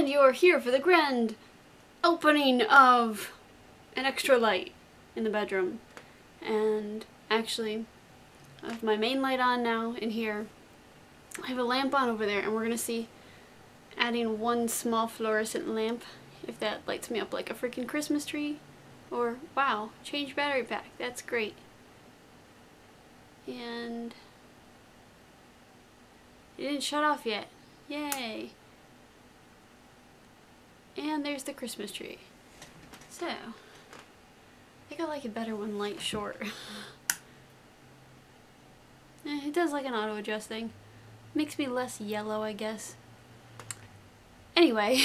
And you're here for the grand opening of an extra light in the bedroom. And actually, I have my main light on now in here. I have a lamp on over there, and we're gonna see adding one small fluorescent lamp, if that lights me up like a freaking Christmas tree. Or, wow, change battery pack, that's great. And it didn't shut off yet. Yay. And there's the Christmas tree. So, I think I like it better when light's short. It does like an auto adjust thing. Makes me less yellow, I guess. Anyway,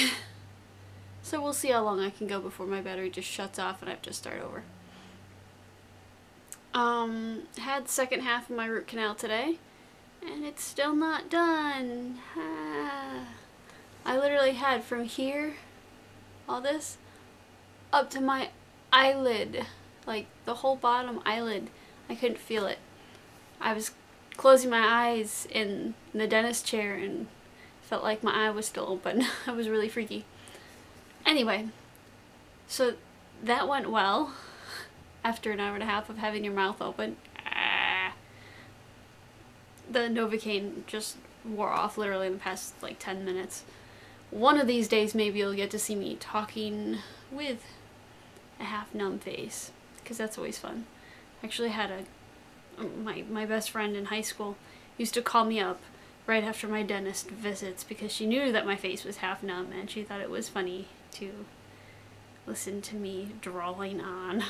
so we'll see how long I can go before my battery just shuts off and I have to start over. Had second half of my root canal today, and it's still not done. I literally had from here, all this, up to my eyelid, like the whole bottom eyelid. I couldn't feel it. I was closing my eyes in the dentist chair and felt like my eye was still open. It was really freaky. Anyway, so that went well after an hour and a half of having your mouth open. The Novocaine just wore off literally in the past like 10 minutes. One of these days maybe you'll get to see me talking with a half numb face, because that's always fun. I actually had my best friend in high school used to call me up right after my dentist visits because she knew that my face was half numb and she thought it was funny to listen to me drawling on.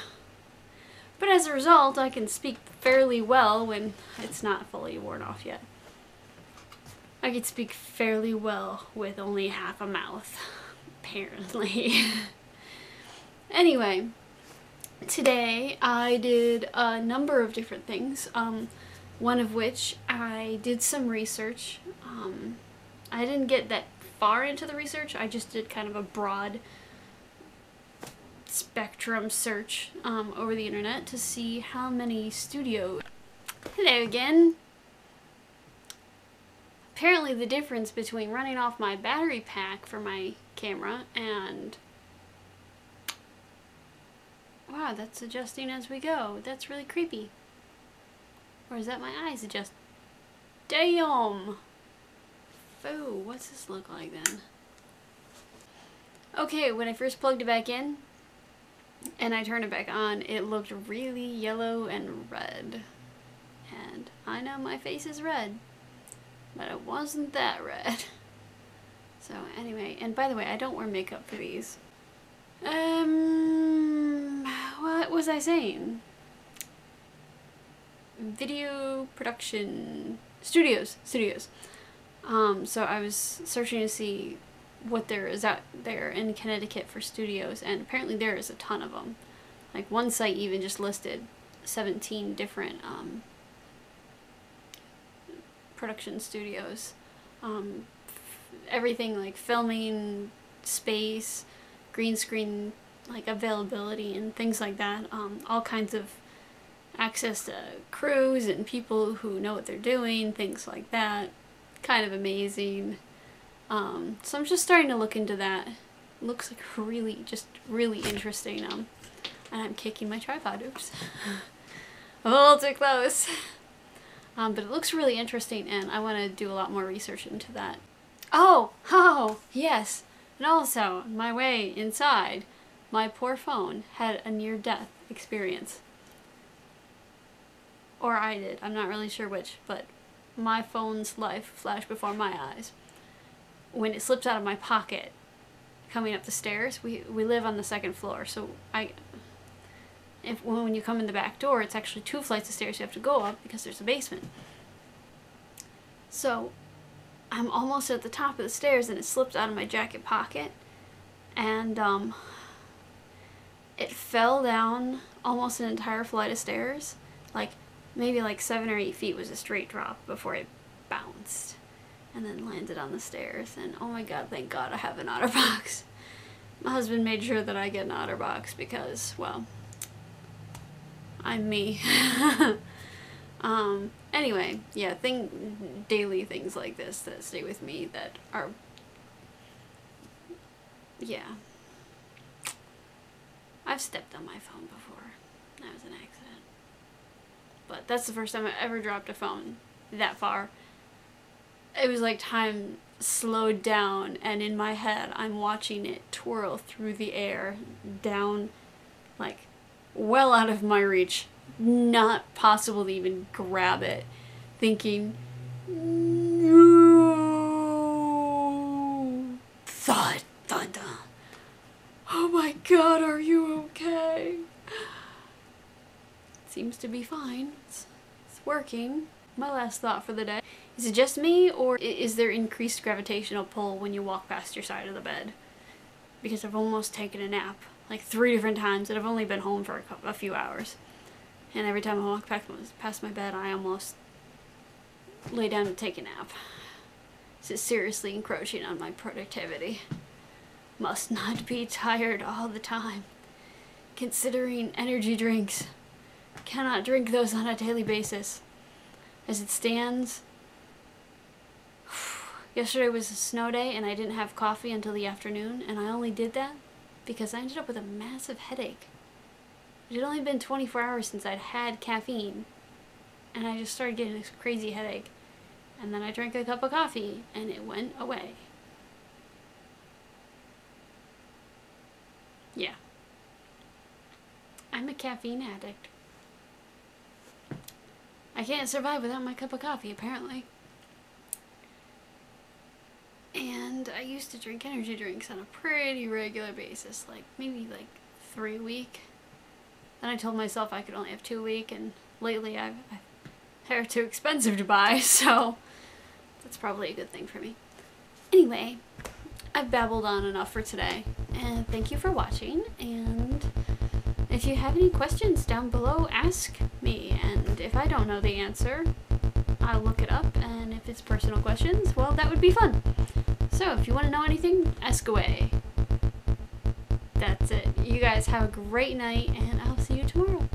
But as a result, I can speak fairly well when it's not fully worn off yet. I can speak fairly well with only half a mouth, apparently. Anyway, today I did a number of different things, one of which I did some research. I didn't get that far into the research, I just did kind of a broad spectrum search over the internet to see how many studios. Hello again. Apparently the difference between running off my battery pack for my camera and... Wow, that's adjusting as we go. That's really creepy. Or is that my eyes adjust? Damn! Oh, what's this look like then? Okay, when I first plugged it back in and I turned it back on, it looked really yellow and red. And I know my face is red, but it wasn't that red. So anyway, and by the way, I don't wear makeup for these. What was I saying? Video production studios. So I was searching to see what there is out there in Connecticut for studios, and apparently there is a ton of them. Like one site even just listed 17 different production studios. Everything like filming, space, green screen, like availability and things like that. All kinds of access to crews and people who know what they're doing, things like that. Kind of amazing. So I'm just starting to look into that. It looks like really interesting. And I'm kicking my tripod, oops. A little too close. But it looks really interesting, and I want to do a lot more research into that. Oh, yes. And also, my way inside, my poor phone had a near-death experience. Or I did, I'm not really sure which, but my phone's life flashed before my eyes. When it slipped out of my pocket, coming up the stairs, we live on the second floor, so when you come in the back door, it's actually 2 flights of stairs you have to go up because there's a basement. So I'm almost at the top of the stairs and it slipped out of my jacket pocket, and it fell down almost an entire flight of stairs. Like maybe like 7 or 8 feet was a straight drop before it bounced and then landed on the stairs. And oh my god, thank god I have an OtterBox. My husband made sure that I get an OtterBox because, well, I'm me. Anyway, yeah, daily things like this that stay with me that are Yeah. I've stepped on my phone before. That was an accident. But that's the first time I ever dropped a phone that far. It was like time slowed down, and in my head I'm watching it twirl through the air down, like, well out of my reach. Not possible to even grab it. Thinking, no. Thud, thud, thud. Oh my god, are you okay? Seems to be fine. It's working. My last thought for the day. Is it just me, or is there increased gravitational pull when you walk past your side of the bed? Because I've almost taken a nap, like 3 different times, and I've only been home for a few hours. And every time I walk past my bed, I almost lay down to take a nap. This is seriously encroaching on my productivity. Must not be tired all the time. Considering energy drinks, cannot drink those on a daily basis. As it stands, yesterday was a snow day and I didn't have coffee until the afternoon, and I only did that because I ended up with a massive headache. It had only been 24 hours since I'd had caffeine, and I just started getting this crazy headache. And then I drank a cup of coffee and it went away. Yeah. I'm a caffeine addict. I can't survive without my cup of coffee, apparently. And I used to drink energy drinks on a pretty regular basis, like maybe like 3 a week. Then I told myself I could only have 2 a week, and lately they're too expensive to buy, so that's probably a good thing for me. Anyway, I've babbled on enough for today, and thank you for watching, and if you have any questions down below, ask me, and if I don't know the answer, I'll look it up, and if it's personal questions, well, that would be fun. So if you want to know anything, ask away. That's it. You guys have a great night, and I'll see you tomorrow.